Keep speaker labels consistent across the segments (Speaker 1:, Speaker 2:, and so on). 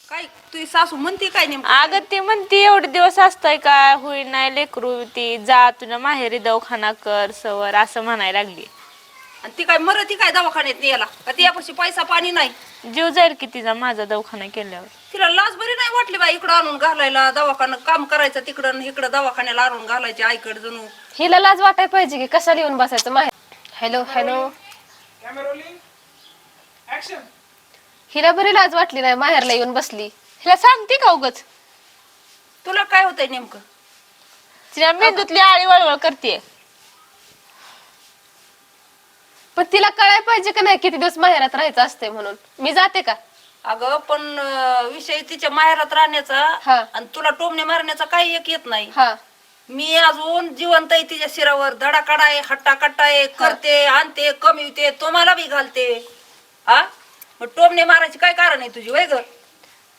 Speaker 1: काय तुझी सासू म्हणते काय नेमकं?
Speaker 2: अगं ती म्हणती एवढे दिवस असतंय काय होई नाही लेकरू ती जा तुझ्या माहेरी दवाखाना कर सवर असं म्हणायला लागली.
Speaker 1: आणि ती काय मरती काय दवाखान्यात यायला का तिच्यापाशी पैसा पाणी नाही?
Speaker 2: जीव जाईल की तिचा माझा दवाखाना केल्यावर.
Speaker 1: तिला लाज बरी नाही वाटली बाई इकडं आणून घालायला दवाखाना काम करायचं तिकडं इकडं दवाखान्याला आणून घालायचे आईकडे जणू.
Speaker 3: हिला लाज वाटाय पाहिजे की कशाला येऊन बसायचं माहेर. हॅलो हॅलो हिला बरी लाज वाटली नाही माहेरला येऊन बसली.
Speaker 2: हिला सांगते का उगच
Speaker 1: तुला काय होतंय नेमकं?
Speaker 2: तिच्या मेंदूतली आळी वळवळ करते.
Speaker 3: पण तिला कळायला पाहिजे का नाही किती दिवस माहेरात राहायचं असते म्हणून. मी जाते का?
Speaker 1: अगं पण विषय तिच्या माहेरात राहण्याचा
Speaker 3: हा.
Speaker 1: आणि तुला टोमणे मारण्याचा काही एक येत नाही.
Speaker 3: हा
Speaker 1: मी अजून जिवंत आहे तिच्या शिरावर धडाकडा आहे हट्टा कट्टा आहे करते आणते कमीवते तुम्हाला बी घालते. हा मग टोमणे मारायची काय कारण आहे तुझी वय ग?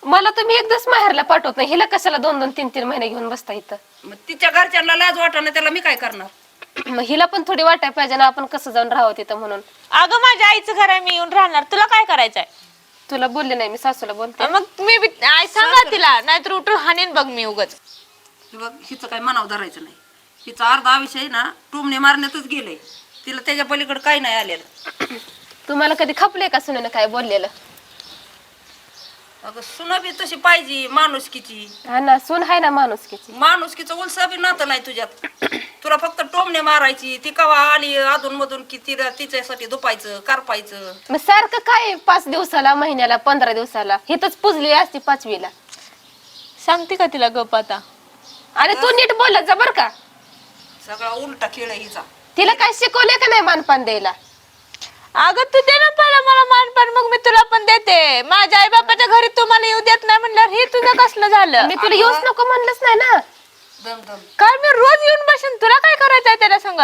Speaker 3: मला तुम्ही एक दिवस माहेरला पाठवत नाही. हिला कशाला 2-2, 3-3 महिने घेऊन बसता इथं?
Speaker 1: मग तिच्या घरच्यांना लाज वाटणं त्याला मी काय करणार?
Speaker 3: मग हिला पण थोडी वाटाय पाहिजे ना आपण कसं जाऊन राहावं तिथं म्हणून.
Speaker 2: अगं माझ्या आईचं घर आहे मी येऊन राहणार तुला काय करायचंय?
Speaker 3: तुला बोलले नाही मी सासूला बोलते.
Speaker 2: मग मी आई सांगा तिला नाहीतर उठून हाणीन बघ मी उगच.
Speaker 1: हे बघ हिचं काय मनाव धरायचं नाही. हिचा अर्धा विषय ना टोमणे मारण्यातच गेलंय. तिला त्याच्या पलीकडे काही नाही आलेलं.
Speaker 3: तुम्हाला कधी खपले का सुनेनं काय बोललेलं?
Speaker 1: अगं सुना बी तशी पाहिजे माणुसकीची.
Speaker 3: हा ना सून आहे ना माणुसकीची.
Speaker 1: माणुसकीचं उलसा बी नातं नाही तुझ्यात. तुला फक्त टोमणे मारायची ती कवा आली अधून मधून की तिला तिच्यासाठी दुपायचं करपायचं.
Speaker 3: मग सारखं काय 5 दिवसाला महिन्याला 15 दिवसाला हिथंच पुजली असती 5वीला.
Speaker 2: सांगते का तिला गप आता?
Speaker 3: आणि तू नीट बोलत जा बर का.
Speaker 1: सगळा उलटा खेळ आहे हिचा.
Speaker 3: तिला काय शिकवले का नाही मानपान द्यायला?
Speaker 2: अगं तू दे ना पहिला मला मानपान मग मी तुला पण देते. माझ्या आई बापाच्या घरी तुम्हाला येऊ देत नाही म्हणल्यावर हे तुझं कसलं झालं?
Speaker 3: मी तुला येऊच नको म्हणलंच नाही ना.
Speaker 1: दम दम
Speaker 2: काय मी रोज येऊन बसेन तुला काय करायचंय त्याला सांग.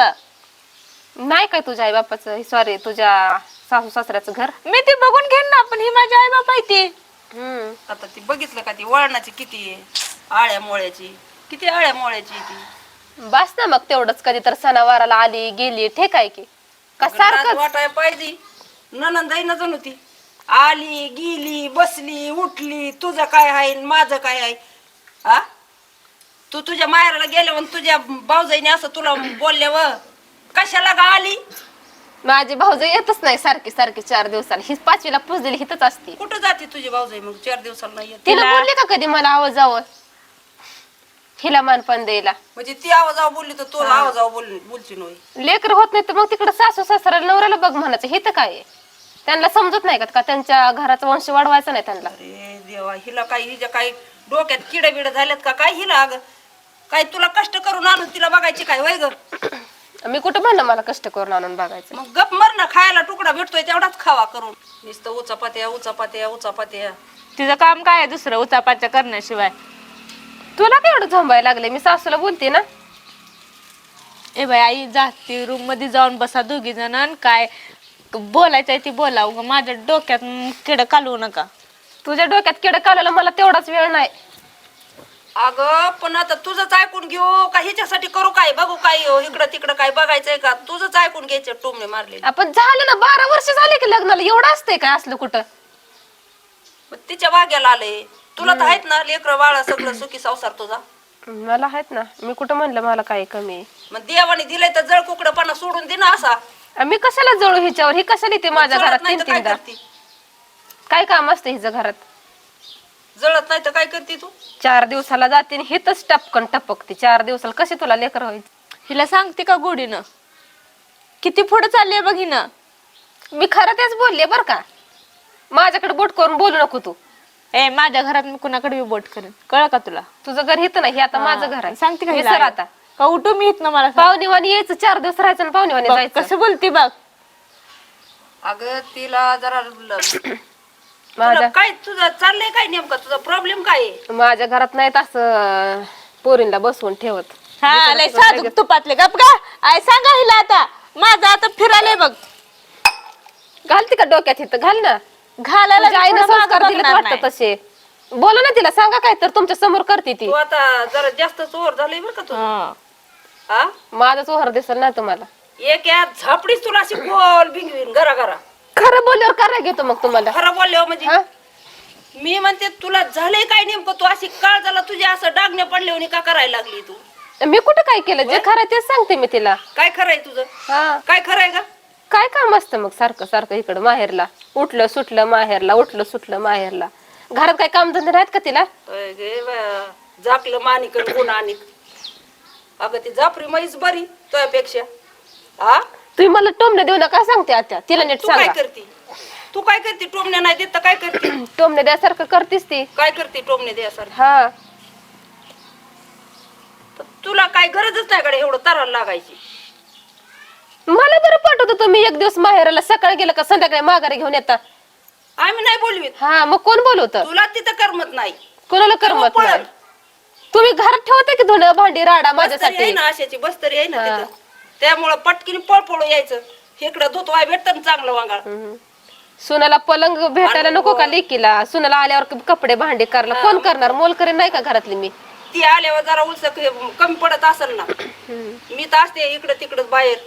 Speaker 3: नाही काय तुझ्या आई बापाचं सॉरी तुझ्या सासू सासऱ्याचं घर?
Speaker 2: मी ते बघून घेईन ना पण ही माझी आई बाप आहे ती.
Speaker 1: आता ती बघितलं का ती वळणाची किती आहे आळ्या मोळ्याची किती आळ्या मोळ्याची ती.
Speaker 3: बस ना मग तेवढंच कधी तर सणावाराला आली गेली ठीक आहे की का सारखं
Speaker 1: वाटाय पाहिजे. ननंदाई न जणू ती आली गेली बसली उठली तुझं काय आहे न माझं काय आहे. हा तू तुझ्या माहेराला गेल्यावर तुझ्या भाऊजाईने असं तुला बोलल्यावर कशाला गा आली?
Speaker 3: माझी भाऊज येतच नाही सारखी सारखी 4 दिवसाला. ही 5वीला पुजलेली हिथंच असती.
Speaker 1: कुठं जाते तुझी भाऊजाई मग 4 दिवसाला नाही येत?
Speaker 3: तिला बोलले का कधी मला आवाज आव हिला मानपान द्यायला?
Speaker 1: म्हणजे ती आवाजाव बोलली तर तू आवाजाव बोलची नव्हे.
Speaker 3: लेकर होत नाही तर मग तिकडे सासू सासऱ्याला नवऱ्याला बघ म्हणायचं. हे तर काय आहे? त्यांना समजत नाही का त्यांच्या घराचा वंश वाढवायचा नाही त्यांना?
Speaker 1: अरे देवा हिला काही हिच्या काही डोक्यात किडे बिडे झाल्यात का काय हिला? अगं काय तुला कष्ट करून आणून तिला बघायची काय वय ग?
Speaker 3: मी कुठं म्हणलं मला कष्ट करून आणून बघायचं?
Speaker 1: मग गप मर ना खायला तुकडा भेटतोय तेवढाच खावा करून. नुसतं उचापात्या उचापात्या उचापात्या.
Speaker 2: तिचं काम काय आहे दुसरं उचापाच्या करण्याशिवाय?
Speaker 3: तुला काय एवढं झोंबायला लागले? मी सासूला बोलते ना.
Speaker 2: ए बाई आई जाते रूम मध्ये जाऊन बसा दोघी जण काय बोलायचंय ती बोलाव माझ्या डोक्यात किड कालवू नका.
Speaker 3: तुझ्या डोक्यात किड काढायला मला तेवढाच वेळ नाही.
Speaker 1: अगं पण आता तुझंच ऐकून घेऊ का हिच्यासाठी करू काय बघू काय इकडं तिकडं काय बघायचंय का? तुझंच ऐकून घ्यायचं टोमणे मारले.
Speaker 3: आपण झालं ना 12 वर्ष झाले की लग्नाला. एवढं असतंय काय असलं कुठं?
Speaker 1: तिच्या वाग्याला आले. तुला तर आहेत ना लेकरं बाळा सगळं सुखी संसार तुझा?
Speaker 3: मला आहेत ना. मी कुठं म्हणलं मला काय कमी आहे?
Speaker 1: मग देवाने दिलंय तर जळ कुकडपणा सोडून दे ना असा.
Speaker 3: मी कशाला जळू हिच्यावर? ही कशाला येते माझ्या घरात
Speaker 1: नाही तर काय
Speaker 3: 3-3दा?
Speaker 1: करते?
Speaker 3: काय काम असतं हिचं घरात?
Speaker 1: जळत नाही तर काय करते तू?
Speaker 3: 4 दिवसाला जाते आणि हिथंच टपकन टपकते. 4 दिवसाला कशी तुला लेकर होईल?
Speaker 2: हिला सांगते का गोडीनं किती पुढे चालली बघ हिनं.
Speaker 3: मी खरं तेच बोलले बर का. माझ्याकडे बोट करून बोलू नको तू.
Speaker 2: ए माझ्या घरात मी कुणाकडे बोट करेन कळ का तुला?
Speaker 3: तुझं घर हिथं नाही, हे आता माझं घर आहे.
Speaker 2: सांगते का
Speaker 3: विसर
Speaker 2: हिला?
Speaker 3: आता.
Speaker 2: का उठू मी इथनं मला सांग.
Speaker 3: पाहुणेवाणी यायचं 4 दिवस राहायचं आणि पाहुणेवाणी
Speaker 2: बघ,
Speaker 3: जायचं.
Speaker 2: कसं बोलती बघ.
Speaker 1: अगं तिला जरा
Speaker 3: माझ्या
Speaker 1: तुला काय तुझं चाललंय काय नेमकं? तुझा प्रॉब्लेम काय आहे?
Speaker 3: माझ्या घरात नाही असं पोरींला बसवून ठेवत.
Speaker 2: हा लय साधू तुपातले गप का आय सांगा हिला आता माझं आता फिरायलंय बघ.
Speaker 3: घालते का डोक्यात इथं? घाल ना.
Speaker 2: घालायला
Speaker 3: तुझ्या आईनं
Speaker 2: थोडं मागं
Speaker 3: संस्कार दिलेत
Speaker 2: बघणार
Speaker 3: वाटतं
Speaker 2: नाही.
Speaker 3: तसे. बोला ना तिला, सांगा काय तर तुमच्या समोर करते ती.
Speaker 1: तू आता जरा जास्त चोर झालंय बरं का तू.
Speaker 2: हा.
Speaker 1: हा
Speaker 3: माझा चोहर दिसल ना तुम्हाला.
Speaker 1: एक या झापडीच तुला अशी बोल भिंगवीन घरा घरा.
Speaker 3: खरं बोलल्यावर करा घेतो मग तुम्हाला.
Speaker 1: खरं बोलल्यावर म्हणजे
Speaker 3: हा?
Speaker 1: मी म्हणते तुला झालंय काय नेमकं? तू अशी काळ झाला तुझ्या असं डागण्या पडल्यावर का करायला लागली तू?
Speaker 3: मी कुठं काय केलं? जे खरं आहे तेच सांगते मी तिला.
Speaker 1: काय खरंय तुझं?
Speaker 3: हा,
Speaker 1: काय खरंय का?
Speaker 3: काय काम असतं मग सारखं सारखं इकडं माहेरला उठलं सुटलं माहेरला, उठलं सुटलं माहेरला? घरात काय काम धंदे आहेत का तिला?
Speaker 1: अय गे बया, झाकलं मानिक गुण आणिक. अगं ती जाफरी म्हैस बरी तुझ्यापेक्षा. हा,
Speaker 3: तुम्ही मला टोमणे देऊ नका सांगते आता. तिला नीट
Speaker 1: तू काय
Speaker 3: सांगा.
Speaker 1: करती? तू काय करते? टोमणे नाही देत तर काय करते?
Speaker 3: टोमणे द्यासारखं करतीस ती.
Speaker 1: काय करते टोमणे द्यासारखं?
Speaker 3: हा,
Speaker 1: तुला काय गरजच नाही कडे एवढं तराला लागायची.
Speaker 3: मला बरं पाठवतो तुम्ही एक दिवस माहेराला, सकाळी गेलं का संध्याकाळी माघारी घेऊन येता.
Speaker 1: आम्ही नाही बोलवीत.
Speaker 3: हा, मग कोण बोलवत?
Speaker 1: तुला तिथं करमत नाही.
Speaker 3: कोणाला करमत
Speaker 1: पळत.
Speaker 3: नाही? तुम्ही घरात ठेवते की धुणं भांडी राडा
Speaker 1: बस तरी आहे
Speaker 3: माझ्यासाठी?
Speaker 1: ना, अशाची बस तरी आहे ना
Speaker 3: हा.
Speaker 1: तिथं. त्यामुळं पटकीने पळपळ यायचं. इकडं धुतवाय भेटत ना चांगलं वांगाळ.
Speaker 3: सुनाला पलंग भेटायला नको का लेकीला? सुनाला आल्यावर कपडे भांडी करायला कोण करणार? मोल करेन नाही का घरातली मी?
Speaker 1: ती आल्यावर जरा उलसक कमी पडत असेल ना. मी तर असते इकडं तिकडं बाहेर.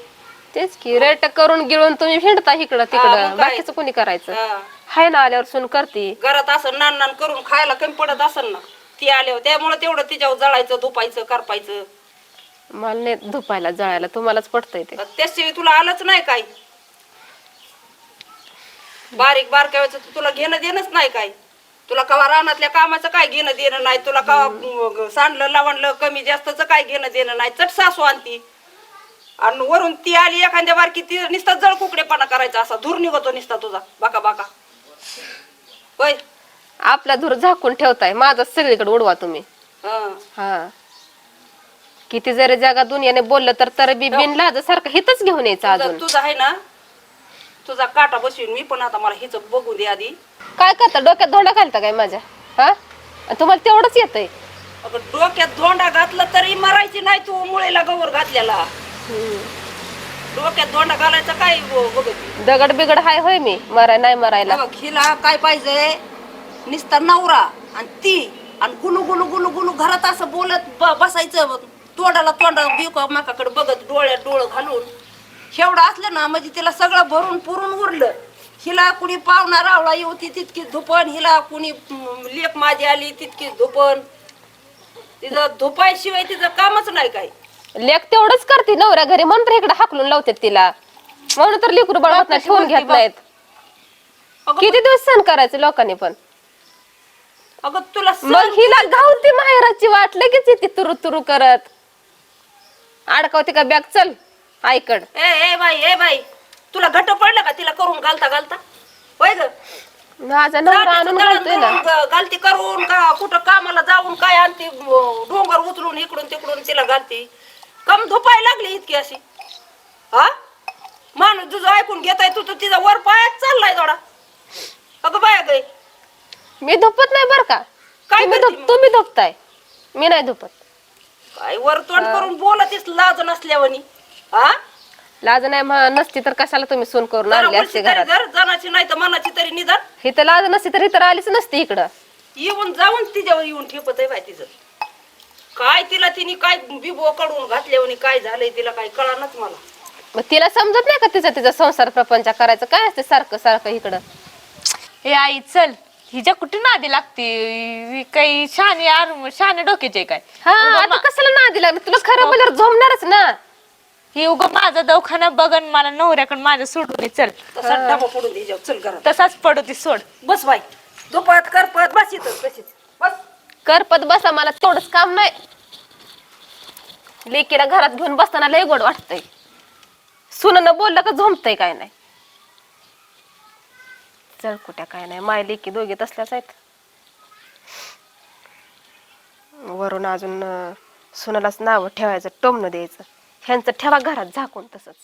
Speaker 3: तेच की रेट करून गिळून तुम्ही हिंडता इकडं तिकडं.
Speaker 1: मग काय?
Speaker 3: बाकीचं कोणी करायचं?
Speaker 1: हा.
Speaker 3: हाय ना, आल्यावर सून करते.
Speaker 1: घरात असं नान नान करून खायला कमी पडत असेल ना ती आल्यावर. त्यामुळे तेवढं तिच्यावर जळायचं, धुपायचं, करपायचं.
Speaker 3: मला नाही धुपायला जळायला, तुम्हालाच पटतंय ते.
Speaker 1: त्याशिवाय तुला आलंच नाही काय. बारीक बारक्या वेळेचं तुला घेणं देणंच नाही काय. तुला कवा रानातल्या कामाचं काय घेणं देणं नाही. तुला कवा सांडलं लावणलं कमी जास्तच काय घेणं देणं नाही. चट सासू आणती आणि वरून ती आली एखाद्या बारकी ती नुसता जळ कुकडेपणा करायचा, असा धूर निघतो नुसता तुझा बाका बाका. होय,
Speaker 3: आपला धूर झाकून ठेवताय, माझा सगळीकडे उडवा तुम्ही.
Speaker 1: हं.
Speaker 3: हा, किती जरी जगा दुनियाने बोललं तर बी बिन लाज सारखं हितच घेऊन यायचं अजून.
Speaker 1: तुझा आहे ना, तुझा काटा बसवीन मी. पण आता मला हिच बघू दे आधी.
Speaker 3: काय करता? डोक्यात धोंडा घालता काय माझ्या? हा, आणि तुम्हाला तेवढंच येतंय.
Speaker 1: अगं डोक्यात धोंडा घातला तरी मरायची नाही तू. मुळेला गवर घातलेला डोक्यात धोंडा घालायचा काय बघत.
Speaker 3: दगड बिगड हाय होय मी नाही मरायला.
Speaker 1: बघ हिला काय पाहिजे, निस्ता नवरा आणि ती आणि गुलू गुलू गुलू गुलू घरात असं बोलत बसायचं. तोंडाला तोंडा बिका माकाकडे बघत डोळ्यात डोळं घालून. शेवढं असलं ना म्हणजे तिला सगळं भरून पुरून उरलं. हिला कुणी पाहुणा रावळा येऊ ती तितकीच धुपण. हिला कुणी लेक माझी आली तितकीच धुपण. तिचं धुपायशिवाय तिचं कामच नाही काय.
Speaker 3: लेक तेवढंच करते नवऱ्या घरी, म्हणून तर इकडे हाकलून लावतात तिला. म्हणून तर लेकरू बाळ होत नाही, ठेवून घेत नाहीत.
Speaker 1: अगं
Speaker 3: किती दिवस सहन करायचं लोकांनी पण.
Speaker 1: अगं तुला
Speaker 3: मग हिला गावती माहेराची वाट लगेच येते तुरु तुरु करत. अडकावते का बॅग? चल आईकड.
Speaker 1: ए बाई तुला घट पडलं का तिला करून घालता घालता? होय ग,
Speaker 3: माझा नवरा आणून घालतोय ना.
Speaker 1: घालती करून का कुठं कामाला जाऊन काय आणते डोंगर उचलून इकडून तिकडून तिला घालती. कम धुपायला लागली इतकी अशी? हा, माणूस तुझं ऐकून घेताय तू तिचा वर पायात चाललाय थोडा. अगं बाया गे,
Speaker 3: मी धुपत नाही बर का.
Speaker 1: काय करते मग?
Speaker 3: तुम्ही धुपताय, मी नाही धुपत.
Speaker 1: काय वर तोंड करून बोलतीस लाज नसल्यावानी? हा,
Speaker 3: लाज नाही नसती तर कशाला तुम्ही सून करून आणली असते घरात?
Speaker 1: जनाची नाही तर मनाची तरी निदान.
Speaker 3: हिथं लाज नसती तर इथं आलीच नसती इकडं.
Speaker 1: येऊन जाऊन तिच्यावर येऊन ठेपत आहे बाय तिचं. काय तिला तिने काय बिबो कडून घातल्यावर काय झालंय तिला काय कळानच मला.
Speaker 3: मग तिला समजत नाही का तिचा संसार प्रपंच करायचं? काय असते सारखं सारखं इकडं.
Speaker 2: हे आई चल, हिच्या कुठे नादी लागते? काही शहाणे डोक्याचे काय?
Speaker 3: हा, आता कशाला नादी लागली? तुला खरं बोलल्यावर झोमणारच ना.
Speaker 2: ही उगा माझा दवाखाना बघन मला नवऱ्याकडे माझ्या सोडून ये, चल.
Speaker 1: तसा डबा पडून दे चल घरात.
Speaker 2: तसाच पडू ती सोड.
Speaker 1: बस बाई, दुपात करपत बस इथं तशीच बस.
Speaker 3: करपत बसा, मला तेवढंच काम नाही. लेकीला घरात घेऊन बसताना लय गोड वाटतंय. सुननं बोललं का झोमतय काय नाही. चल कुठ्या काय नाही, माय लेकी दोघे तसल्याच आहेत. वरून अजून सुनालाच नाव ठेवायचं, टोमणं द्यायचं. ह्यांचं ठेवा घरात झाकून तसंच.